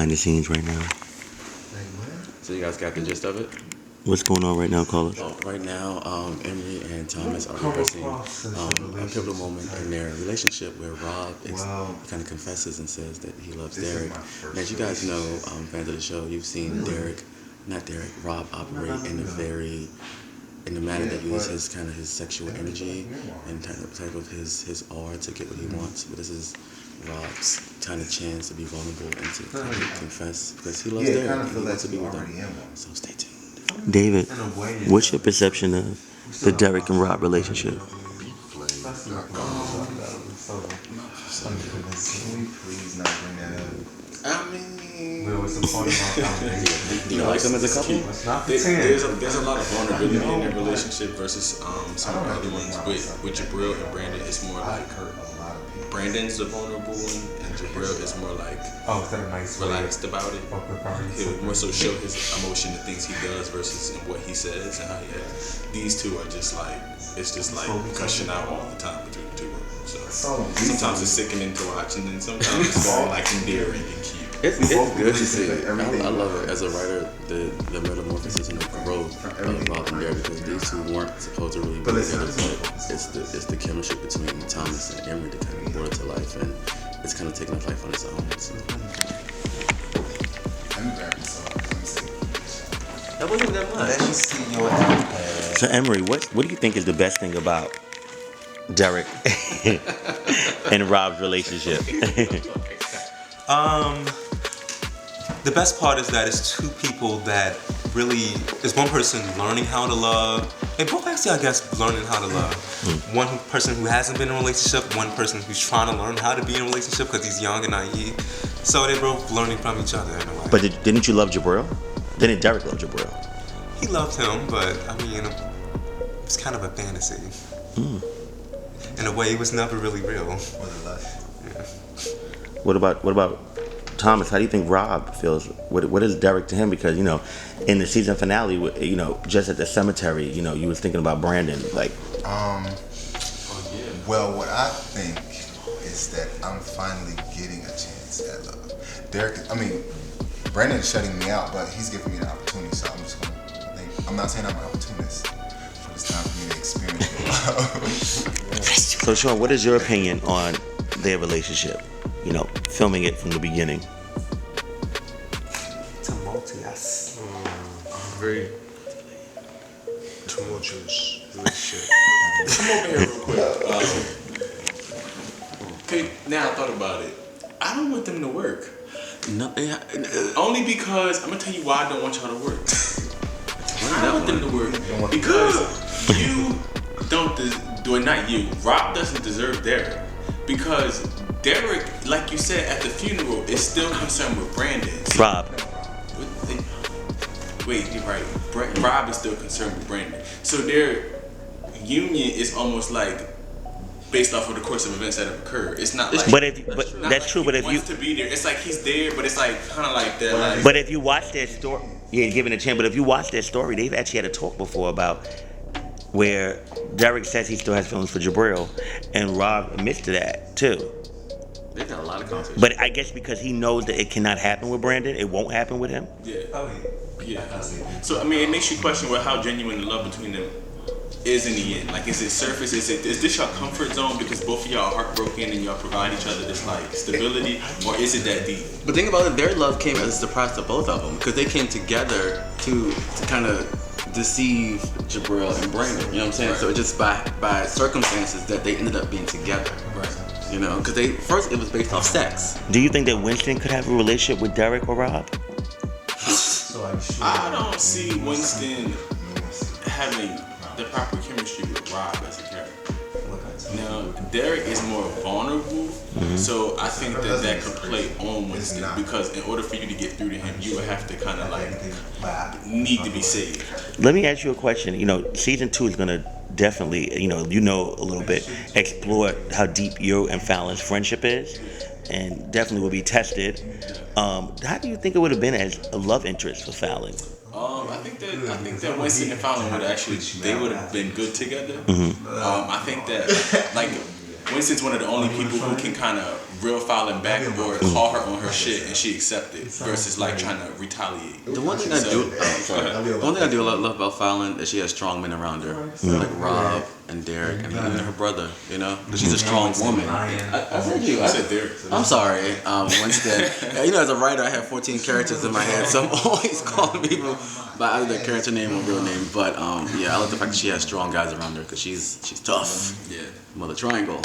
behind the scenes right now. So you guys got the gist of it? What's going on right now, Carlos? Oh, right now, Emery and Thomas are rehearsing a pivotal moment in their relationship where Rob kind of confesses and says that he loves Derek. And as you guys know, fans of the show, you've seen Rob operate in the manner that uses his sexual energy and type of his aura to get what he wants. But this is Rob's kind of chance to be vulnerable and to confess because he loves Derek and he wants to be with him. So stay tuned. David, what's your perception of the Derek and Rob relationship? Can we please not bring that up? I mean, Do you like them as a couple? There's a lot of vulnerability in their relationship versus some of the other ones. With Jabril and Brandon, it's more like Brandon's the vulnerable one, and Jabril is more like relaxed about it. He'll more so show his emotion, the things he does versus what he says and how he acts. These two are just like gushing out all the time between the two of them. So sometimes it's sickening to watch, and then sometimes it's very like endearing and cute. It's good to see. I love it as a writer, the metamorphosis and the growth of Rob and Derek, because these two weren't supposed to really be together, but it's the chemistry between Thomas and Emery that kind of brought it to life, and it's kind of taken up life on its own. So. That wasn't that much. Let me see your iPad. So Emery, what do you think is the best thing about Derek and Rob's relationship? The best part is that it's two people that really, it's one person learning how to love, and both actually, I guess, learning how to love. One person who hasn't been in a relationship, one person who's trying to learn how to be in a relationship because he's young and naive. So they're both learning from each other in a way. But didn't you love Jabril? Didn't Derek love Jabril? He loved him, but I mean, it's kind of a fantasy. In a way, it was never really real. Yeah. What about Thomas? How do you think Rob feels? What is Derek to him? Because in the season finale, just at the cemetery, you was thinking about Brandon, like. Well, what I think is that I'm finally getting a chance at love. Brandon is shutting me out, but he's giving me the opportunity, so I'm not saying I'm an opportunist, but it's time for me to experience love. So, Sean, what is your opinion on their relationship? Filming it from the beginning. Tumultuous. Very tumultuous relationship. Come over here real quick. Okay, now I thought about it. I don't want them to work. No, Only because I'm gonna tell you why I don't want y'all to work. I don't want them to work because you don't. Not you. Rob doesn't deserve Derek because Derek, like you said at the funeral, is still concerned with Brandon. Rob. Wait, you're right. Rob is still concerned with Brandon. So their union is almost like based off of the course of events that have occurred. It's not like. But that's true. But if wants to be there, it's like he's there, but it's like kind of like that. Like, but if you watch their story, given a chance. But if you watch their story, they've actually had a talk before about where Derek says he still has feelings for Jabril, and Rob admits to that too. They've got a lot of conversations. But I guess because he knows that it cannot happen with Brandon, it won't happen with him. Yeah. So it makes you question how genuine the love between them is in the end. Like, is it surface? Is this your comfort zone because both of y'all are heartbroken and y'all provide each other this like stability, or is it that deep? But think about it, their love came as a surprise to both of them because they came together to kind of deceive Jabril and Brandon. You know what I'm saying? Right. So it just by circumstances that they ended up being together. Right. Because first it was based off sex. Do you think that Winston could have a relationship with Derek or Rob? I don't see Winston having the proper chemistry with Rob as a character. Now, Derek is more vulnerable, so I think that could play on Winston because in order for you to get through to him, you would have to kind of like need to be saved. Let me ask you a question. Season 2 is gonna definitely, a little bit, explore how deep you and Fallon's friendship is, and definitely will be tested. How do you think it would have been as a love interest for Fallon? I think that Winston and Fallon would have been good together. I think that like Winston's one of the only people who can kind of real file and back or call her on her shit and she accept it versus like trying to retaliate. The one thing I do, the one thing I do love about Fallon is she has strong men around her, like Rob and Derek and even her brother. You know, because she's a strong woman. I said you. I said Derek. I'm sorry, Winston. You know, as a writer, I have 14 characters in my head, so I'm always calling people by either their character name or real name. But yeah, I like the fact that she has strong guys around her because she's tough. Yeah. Mother Triangle.